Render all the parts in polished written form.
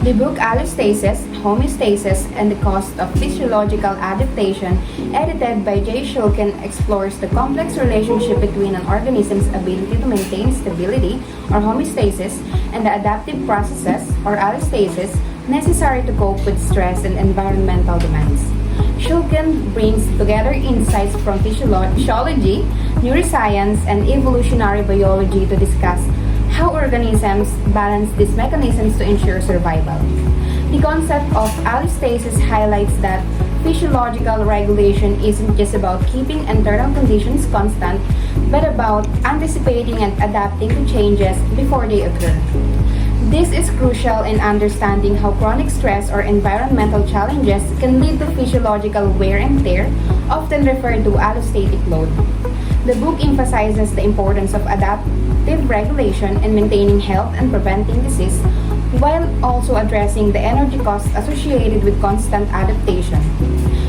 The book Allostasis, Homeostasis, and the Cost of Physiological Adaptation, edited by J. Shulkin, explores the complex relationship between an organism's ability to maintain stability, or homeostasis, and the adaptive processes, or allostasis, necessary to cope with stress and environmental demands. Shulkin brings together insights from physiology, neuroscience, and evolutionary biology to discuss how organisms balance these mechanisms to ensure survival. The concept of allostasis highlights that physiological regulation isn't just about keeping internal conditions constant, but about anticipating and adapting to changes before they occur. This is crucial in understanding how chronic stress or environmental challenges can lead to physiological wear and tear, often referred to as allostatic load. The book emphasizes the importance of adaptive regulation in maintaining health and preventing disease, while also addressing the energy costs associated with constant adaptation.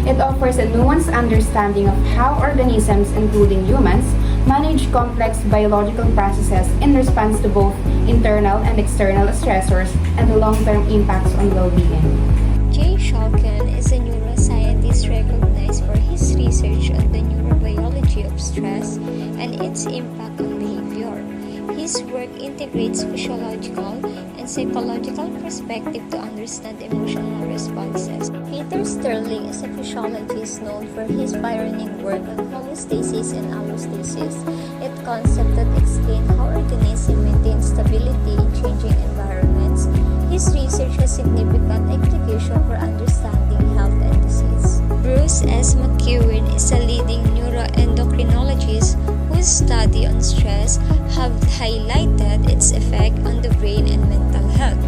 It offers a nuanced understanding of how organisms, including humans, manage complex biological processes in response to both internal and external stressors and the long-term impacts on well-being. J. Shulkin is a neuroscientist recognized for his research on the neurobiology of stress and its impact on behavior. His work integrates physiological and psychological perspective to understand emotional responses. Peter Sterling is a physiologist known for his pioneering work on homeostasis and allostasis, a concept that explains how organisms maintain stability in changing environments. His research has significant implications for understanding health and disease. Bruce S. McEwen is a leading neuroendocrinologist whose study on stress have highlighted its effect on the brain and mental health.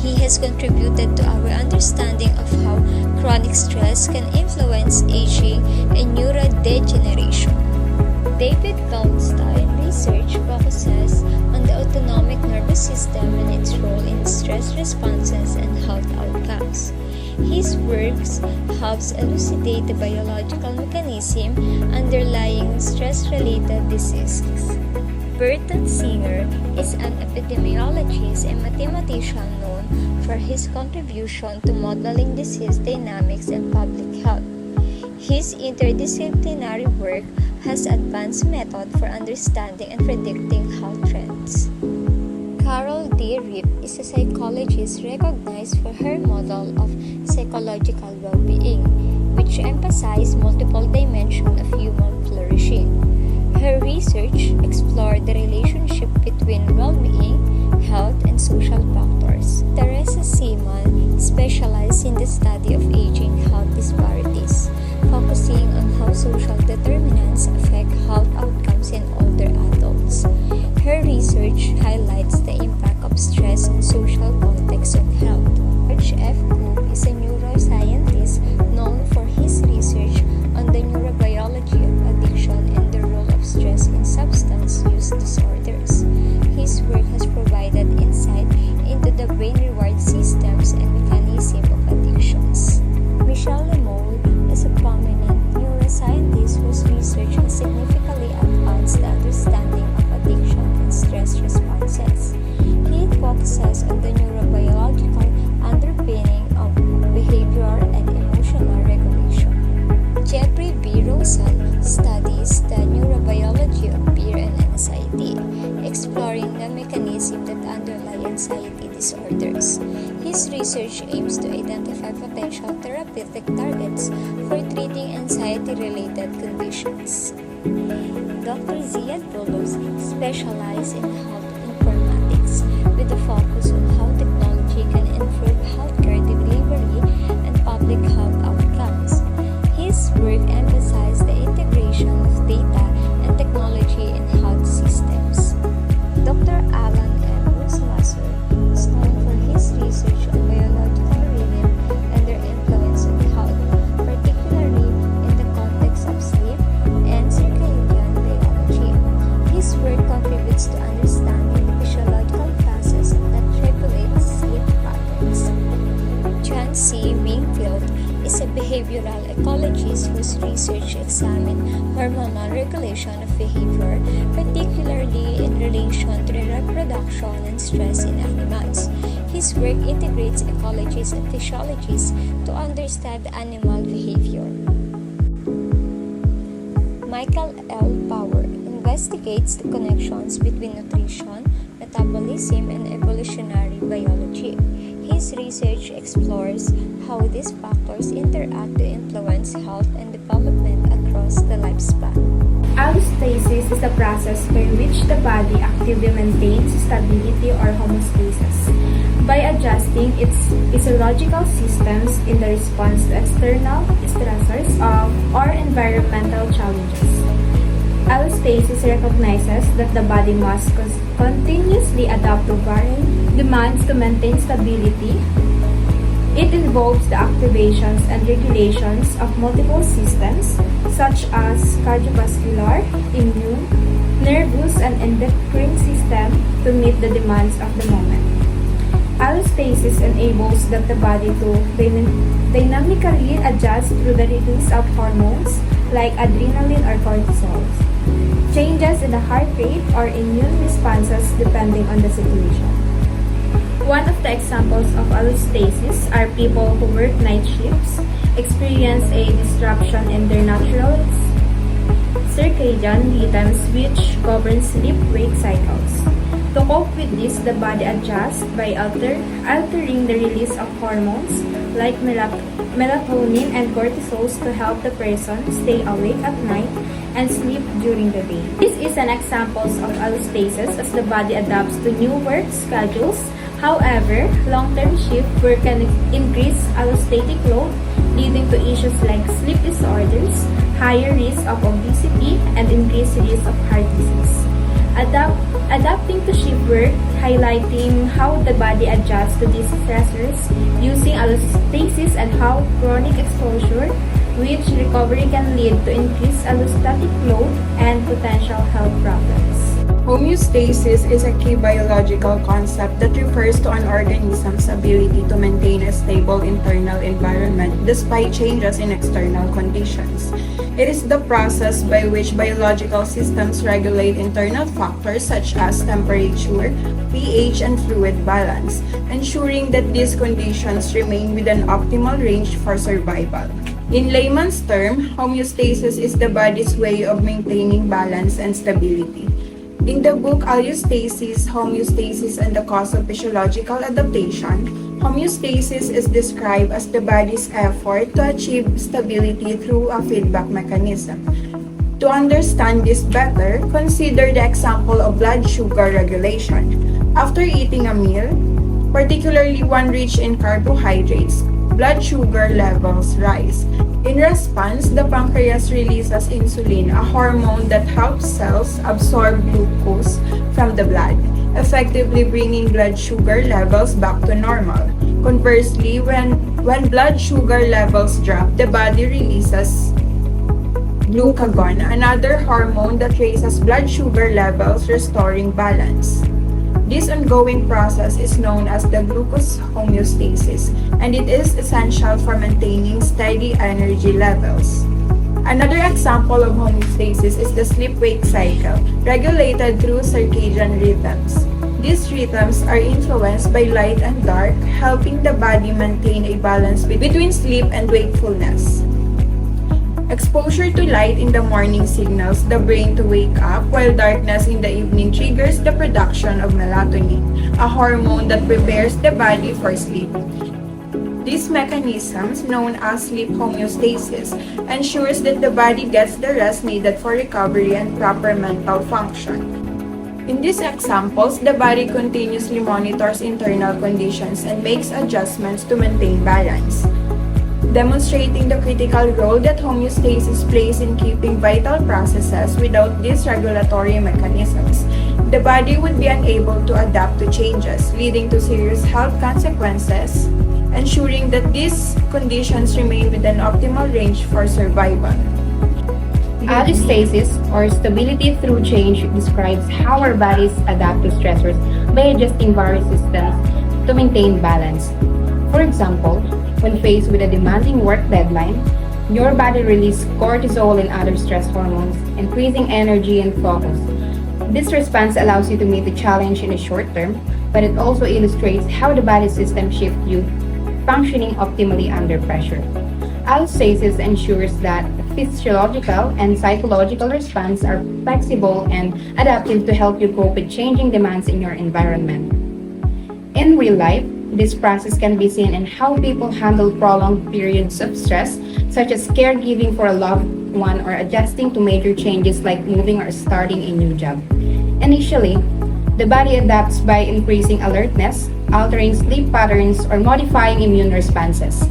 He has contributed to our understanding of how chronic stress can influence aging and neurodegeneration. David Goldstein research focuses on the autonomic nervous system and its role in stress responses and health outcomes. His works helps elucidate the biological mechanism underlying stress-related diseases. Burton Singer is an epidemiologist and mathematician known for his contribution to modeling disease dynamics and public health. His interdisciplinary work has advanced methods for understanding and predicting health trends. Carol D. Rip is a psychologist recognized for her model of psychological well-being, which emphasizes multiple dimensions of human flourishing. Her research explored the relationship between well-being, health, and social factors. Teresa Seaman specialized in the study of aging health disparities, focusing on how social determinants affect health outcomes in older adults. Her research highlights the impact of stress and social context on health. George F. Cook is a neuroscientist known for his research on the neurobiology of addiction and the role of stress in substance use disorders. His work has provided insight into the brain reward systems and mechanisms of addictions. Michelle Lemoine is a prominent neuroscientist whose research has significantly advanced the understanding of addiction and stress responses. He focuses on the neurobiological underpinning of behavior and emotional regulation. Jeffrey B. Rosal studies the neurobiology of fear and anxiety, exploring the mechanisms that underlie anxiety disorders. His research aims to identify potential therapeutic targets for treating anxiety-related conditions. Dr. Ziad Boulos specializes in health informatics with a focus on how technology can improve healthcare delivery and public health outcomes. His work emphasizes the integration of data and technology in health systems. Dr. Alan M. Rusmasser is known for his research on biological rhythm and their influence on health, particularly in the context of sleep and circadian biology. His work contributes to understanding the physiological processes that regulate sleep patterns. John C. Wingfield is a behavioral ecologist whose research examines hormonal regulation of behavior, particularly in relation to the reproduction and stress in animals. His work integrates ecologies and physiologies to understand animal behavior. Michael L. Power investigates the connections between nutrition, metabolism, and evolutionary biology. His research explores how these factors interact to influence health and development across the lifespan. Allostasis is a process by which the body actively maintains stability or homeostasis by adjusting its physiological systems in the response to external stressors or environmental challenges. Allostasis recognizes that the body must continuously adapt to varying demands to maintain stability. It involves the activations and regulations of multiple systems such as cardiovascular, immune, nervous, and endocrine system to meet the demands of the moment. Allostasis enables the body to dynamically adjust through the release of hormones like adrenaline or cortisol, changes in the heart rate or immune responses depending on the situation. One of the examples of allostasis are people who work night shifts, experience a disruption in their natural circadian rhythms which govern sleep-wake cycles. To cope with this, the body adjusts by altering the release of hormones like melatonin and cortisol to help the person stay awake at night and sleep during the day. This is an example of allostasis as the body adapts to new work schedules. However, long-term shift work can increase allostatic load, leading to issues like sleep disorders, higher risk of obesity, and increased risk of heart disease. Adapting to shift work, highlighting how the body adjusts to these stressors using allostasis and how chronic exposure, which recovery can lead to increased allostatic load and potential health problems. Homeostasis is a key biological concept that refers to an organism's ability to maintain a stable internal environment despite changes in external conditions. It is the process by which biological systems regulate internal factors such as temperature, pH, and fluid balance, ensuring that these conditions remain within optimal range for survival. In layman's term, homeostasis is the body's way of maintaining balance and stability. In the book Allostasis, Homeostasis, and the Cause of Physiological Adaptation, homeostasis is described as the body's effort to achieve stability through a feedback mechanism. To understand this better, consider the example of blood sugar regulation. After eating a meal, particularly one rich in carbohydrates, blood sugar levels rise. In response, the pancreas releases insulin, a hormone that helps cells absorb glucose from the blood, effectively bringing blood sugar levels back to normal. Conversely, when blood sugar levels drop, the body releases glucagon, another hormone that raises blood sugar levels, restoring balance. This ongoing process is known as the glucose homeostasis, and it is essential for maintaining steady energy levels. Another example of homeostasis is the sleep-wake cycle, regulated through circadian rhythms. These rhythms are influenced by light and dark, helping the body maintain a balance between sleep and wakefulness. Exposure to light in the morning signals the brain to wake up, while darkness in the evening triggers the production of melatonin, a hormone that prepares the body for sleep. These mechanisms, known as sleep homeostasis, ensures that the body gets the rest needed for recovery and proper mental function. In these examples, the body continuously monitors internal conditions and makes adjustments to maintain balance, demonstrating the critical role that homeostasis plays in keeping vital processes. Without these regulatory mechanisms, the body would be unable to adapt to changes, leading to serious health consequences, ensuring that these conditions remain within optimal range for survival. Allostasis, or stability through change, describes how our bodies adapt to stressors by adjusting various systems to maintain balance. For example, when faced with a demanding work deadline, your body releases cortisol and other stress hormones, increasing energy and focus. This response allows you to meet the challenge in the short term, but it also illustrates how the body system shifts you functioning optimally under pressure. Allostasis ensures that physiological and psychological responses are flexible and adaptive to help you cope with changing demands in your environment. In real life, this process can be seen in how people handle prolonged periods of stress, such as caregiving for a loved one or adjusting to major changes like moving or starting a new job. Initially, the body adapts by increasing alertness, altering sleep patterns, or modifying immune responses.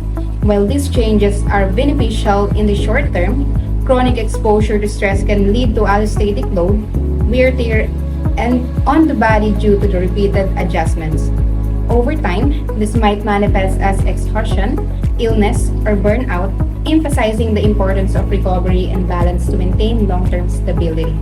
While these changes are beneficial in the short term, chronic exposure to stress can lead to allostatic load, wear, tear, and on the body due to the repeated adjustments. Over time, this might manifest as exhaustion, illness, or burnout, emphasizing the importance of recovery and balance to maintain long-term stability.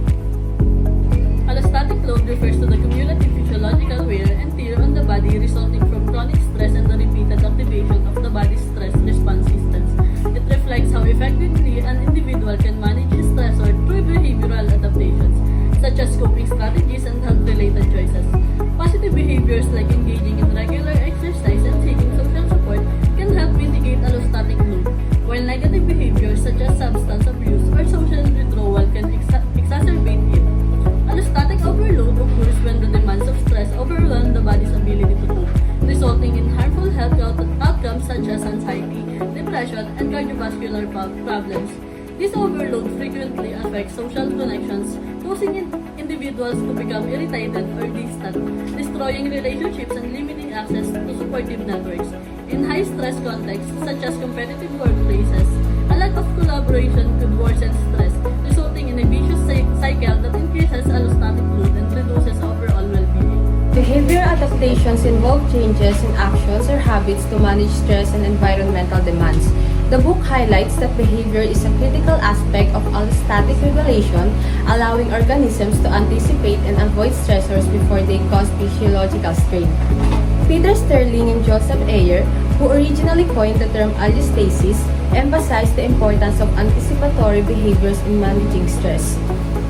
Allostatic load refers to the cumulative physiological wear and tear on the body resulting from chronic stress and the repeated activation of the body's stress response systems. It reflects how effectively an individual can manage his stressor through behavioral adaptations, such as coping strategies and health-related choices. Positive behaviors like engaging in regular exercise and seeking social support can help mitigate allostatic load, while negative behaviors such as substance abuse or social withdrawal can exacerbate it. Allostatic overload occurs when the demands of stress overwhelm the body's ability to cope, resulting in harmful health outcomes such as anxiety, depression, and cardiovascular problems. This overload frequently affects social connections, causing individuals to become irritated or distant, destroying relationships and limiting access to supportive networks. In high-stress contexts, such as competitive workplaces, a lack of collaboration could worsen stress, resulting in a vicious cycle that increases allostatic load and reduces overall well-being. Behavior adaptations involve changes in actions or habits to manage stress and environmental demands. The book highlights that behavior is a critical aspect of allostatic regulation, allowing organisms to anticipate and avoid stressors before they cause physiological strain. Peter Sterling and Joseph Ayer, who originally coined the term allostasis, emphasized the importance of anticipatory behaviors in managing stress.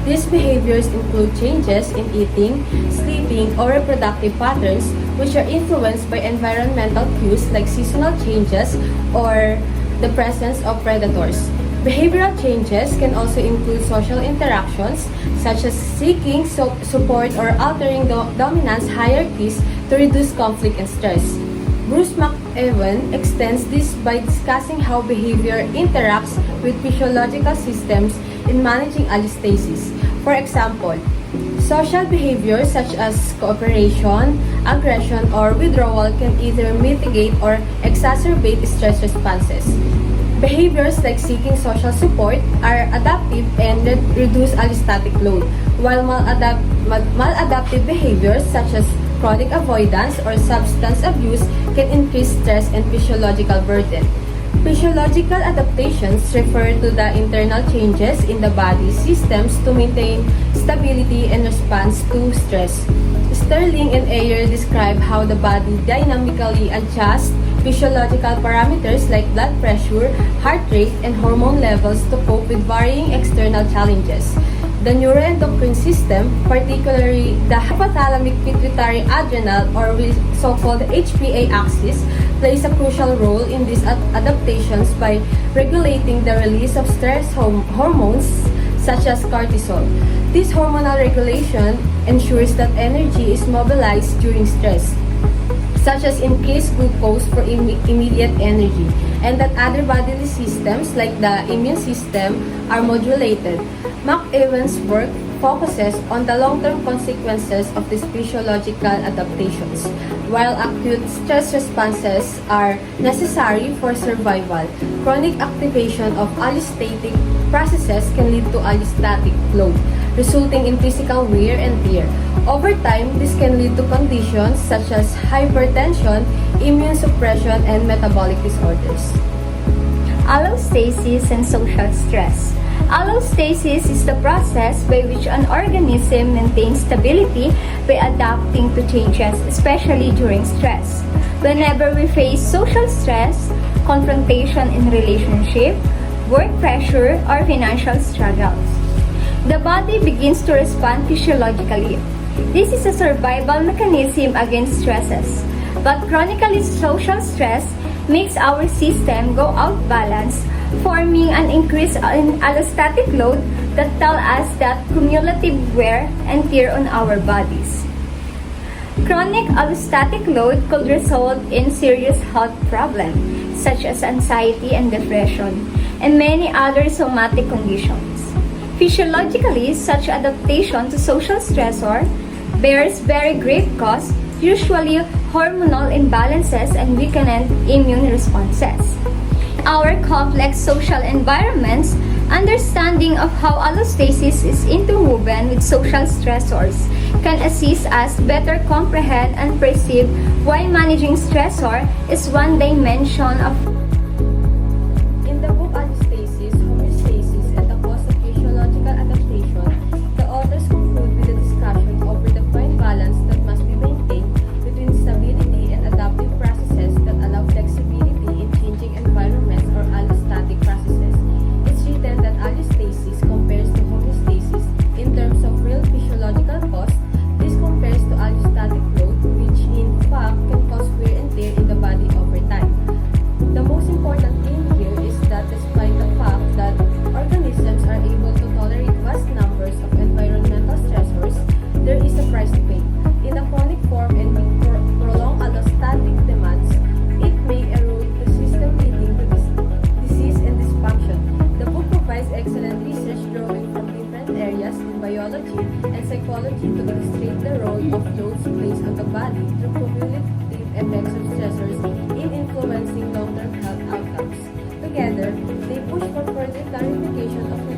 These behaviors include changes in eating, sleeping, or reproductive patterns, which are influenced by environmental cues like seasonal changes or the presence of predators. Behavioral changes can also include social interactions, such as seeking support or altering dominance hierarchies to reduce conflict and stress. Bruce McEwan extends this by discussing how behavior interacts with physiological systems in managing allostasis. For example, social behaviors such as cooperation, aggression, or withdrawal can either mitigate or exacerbate stress responses. Behaviors like seeking social support are adaptive and reduce allostatic load, while maladaptive behaviors such as chronic avoidance or substance abuse can increase stress and physiological burden. Physiological adaptations refer to the internal changes in the body systems to maintain stability and response to stress. Sterling and Ayer describe how the body dynamically adjusts physiological parameters like blood pressure, heart rate, and hormone levels to cope with varying external challenges. The neuroendocrine system, particularly the hypothalamic pituitary adrenal or so-called HPA axis, plays a crucial role in these adaptations by regulating the release of stress hormones such as cortisol. This hormonal regulation ensures that energy is mobilized during stress, such as increased glucose for immediate energy, and that other bodily systems like the immune system are modulated. McEwan's work focuses on the long-term consequences of these physiological adaptations. While acute stress responses are necessary for survival, chronic activation of allostatic processes can lead to allostatic load, resulting in physical wear and tear. Over time, this can lead to conditions such as hypertension, immune suppression, and metabolic disorders. Allostasis and social stress. Allostasis is the process by which an organism maintains stability by adapting to changes, especially during stress. Whenever we face social stress, confrontation in relationship, work pressure, or financial struggles, the body begins to respond physiologically. This is a survival mechanism against stresses. But chronically social stress makes our system go out balance, forming an increase in allostatic load that tell us that cumulative wear and tear on our bodies. Chronic allostatic load could result in serious health problems such as anxiety and depression, and many other somatic conditions. Physiologically, such adaptation to social stressor bears very grave costs, usually hormonal imbalances and weakened immune responses. Our complex social environments, understanding of how allostasis is interwoven with social stressors can assist us better comprehend and perceive why managing stressor is one dimension of. In the book Allostasis, Homeostasis, and the Cause of Physiological Adaptation, the authors conclude with a discussion over the fine balance that must be maintained between stability and adaptive processes that allow flexibility in changing environments or allostatic processes. It's written that allostasis compares to homeostasis in terms of real physiological cost. This compares to allostatic load, which in fact can cause wear and tear in the body over time. The most important thing here is that despite the fact that organisms are able to tolerate vast numbers of environmental stressors, there is a price to pay. In a chronic form and with prolonged allostatic demands, it may erode the system leading to disease and dysfunction. The book provides excellent research drawing from different areas in biology and psychology to illustrate the role of loads placed on the body through cumulative effects of stressors in influencing long-term health outcomes. Together, they push for further clarification of